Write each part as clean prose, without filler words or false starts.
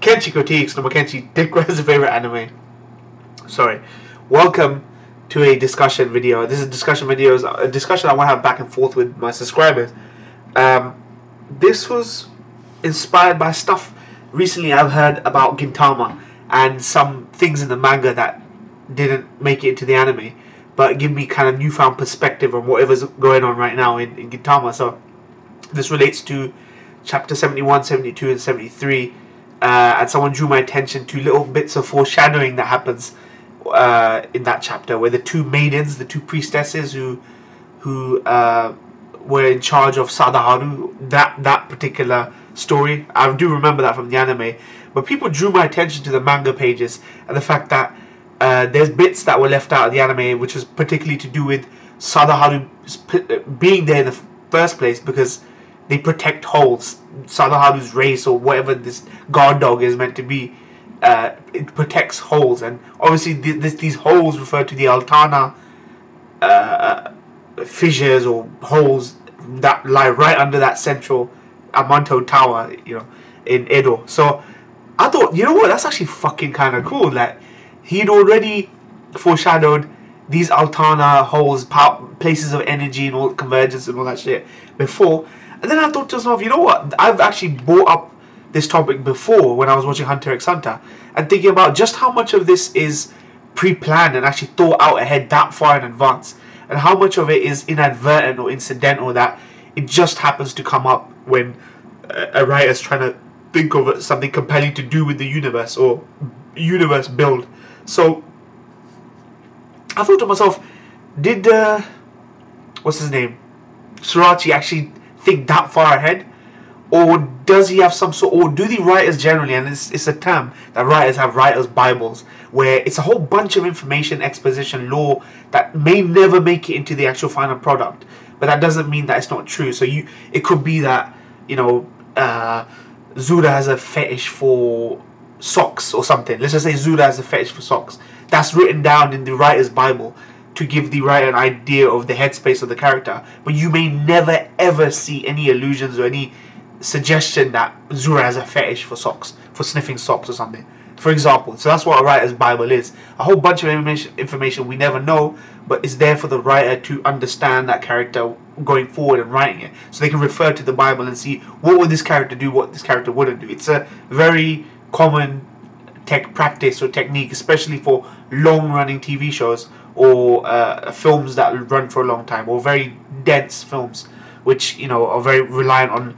Kenchi Critiques, no Kenchi, Dick, what is your favorite anime? Sorry. Welcome to a discussion video. This is a discussion I want to have back and forth with my subscribers. This was inspired by stuff recently I've heard about Gintama and some things in the manga that didn't make it into the anime, but give me kind of newfound perspective on whatever's going on right now in Gintama. So this relates to chapter 71, 72 and 73, and someone drew my attention to little bits of foreshadowing that happens in that chapter, where the two maidens, the two priestesses who were in charge of Sadaharu, that particular story, I do remember that from the anime, but people drew my attention to the manga pages and the fact that there's bits that were left out of the anime, which was particularly to do with Sadaharu being there in the first place because they protect holes. Sadaharu's race, or whatever this guard dog is meant to be, it protects holes, and obviously these holes refer to the Altana fissures or holes that lie right under that central Amanto Tower, in Edo. So I thought, you know what, that's actually fucking kind of cool. Like, he'd already foreshadowed these Altana holes, places of energy and all convergence and all that shit before. And then I thought to myself, you know what, I've actually brought up this topic before when I was watching Hunter x Hunter, and thinking about just how much of this is pre-planned and actually thought out ahead that far in advance, and how much of it is inadvertent or incidental, that it just happens to come up when a writer's trying to think of something compelling to do with the universe or universe build. So I thought to myself, did what's his name, Sorachi, actually think that far ahead, or does he have some sort, or do the writers generally, and it's a term that writers have, writers' bibles, where it's a whole bunch of information, exposition, lore that may never make it into the actual final product, but that doesn't mean that it's not true. So it could be that, Zura has a fetish for socks or something. Let's just say Zura has a fetish for socks. That's written down in the writer's bible to give the writer an idea of the headspace of the character, but you may never ever see any allusions or any suggestion that Zura has a fetish for socks, for sniffing socks or something, for example. So that's what a writer's bible is. A whole bunch of information we never know, but it's there for the writer to understand that character going forward and writing it, so they can refer to the bible and see what would this character do, what this character wouldn't do. It's a very common practice or technique, especially for long-running TV shows or films that run for a long time, or very dense films, which are very reliant on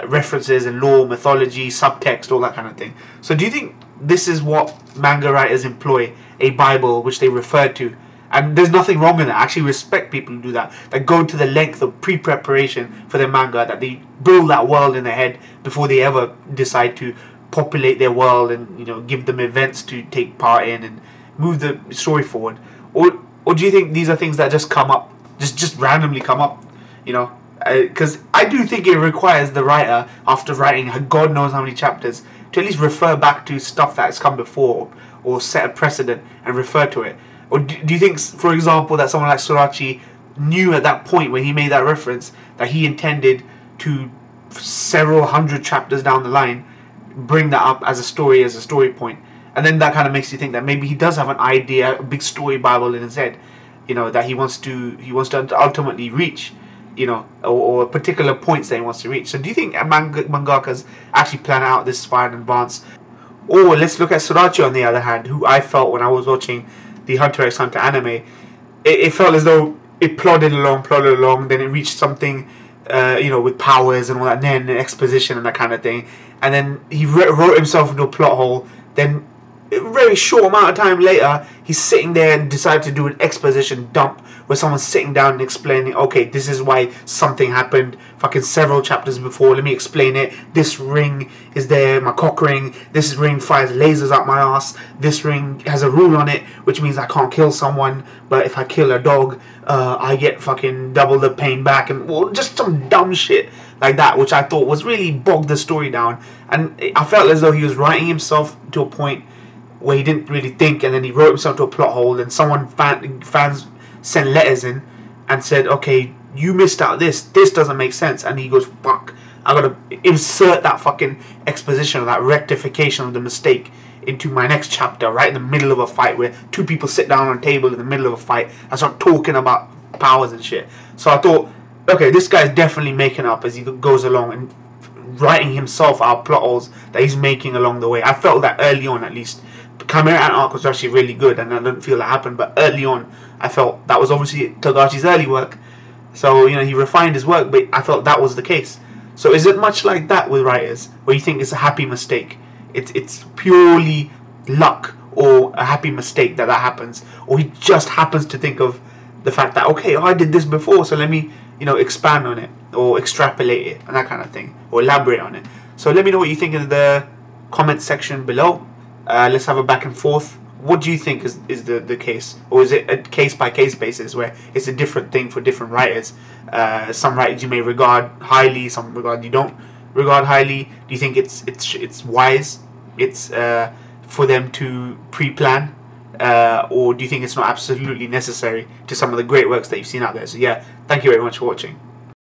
references and lore, mythology, subtext, all that kind of thing. So do you think this is what manga writers employ, a bible which they refer to? And there's nothing wrong with that. I actually respect people who do that, that go to the length of pre-preparation for their manga, that they build that world in their head before they ever decide to populate their world and give them events to take part in and move the story forward. Or do you think these are things that just come up, just randomly come up, because I do think it requires the writer, after writing God knows how many chapters, to at least refer back to stuff that has come before, or set a precedent and refer to it. Or do you think, for example, that someone like Sorachi knew at that point when he made that reference that he intended to, several hundred chapters down the line, bring that up as a story point? And then that kind of makes you think that maybe he does have an idea, a big story bible in his head, that he wants to ultimately reach, or particular points that he wants to reach. So do you think mangakas actually plan out this far in advance? Or let's look at Sorachi on the other hand, who I felt when I was watching the Hunter x Hunter anime, it felt as though it plodded along, then it reached something, with powers and all that, and then exposition and that kind of thing, and then he wrote himself into a plot hole. Then a very short amount of time later, he's sitting there and decided to do an exposition dump where someone's sitting down and explaining, okay, this is why something happened fucking several chapters before, let me explain it. This ring is there, my cock ring. This ring fires lasers out my ass. This ring has a rule on it, which means I can't kill someone, but if I kill a dog, I get fucking double the pain back, and just some dumb shit like that, which I thought was really bogged the story down. And I felt as though he was writing himself to a point where he didn't really think, and then he wrote himself to a plot hole, and fans sent letters in and said, okay, you missed out this doesn't make sense, and he goes, fuck, I gotta insert that fucking exposition or that rectification of the mistake into my next chapter, right in the middle of a fight where two people sit down on a table in the middle of a fight and start talking about powers and shit. So I thought, okay, this guy's definitely making up as he goes along and writing himself out plot holes that he's making along the way. I felt that early on, at least. The Chimera Ant arc was actually really good, and I didn't feel that happened, but early on I felt that was obviously Togashi's early work, so he refined his work, but I felt that was the case. So is it much like that with writers, where you think it's a happy mistake? It's purely luck or a happy mistake that happens, or he just happens to think of the fact that, okay, I did this before, so let me expand on it or extrapolate it and that kind of thing, or elaborate on it. So let me know what you think in the comment section below. Let's have a back and forth. What do you think is the case, or is it a case by case basis where it's a different thing for different writers? Some writers you may regard highly, some you don't regard highly. Do you think it's wise? It's for them to pre-plan, or do you think it's not absolutely necessary to some of the great works that you've seen out there? So yeah, thank you very much for watching.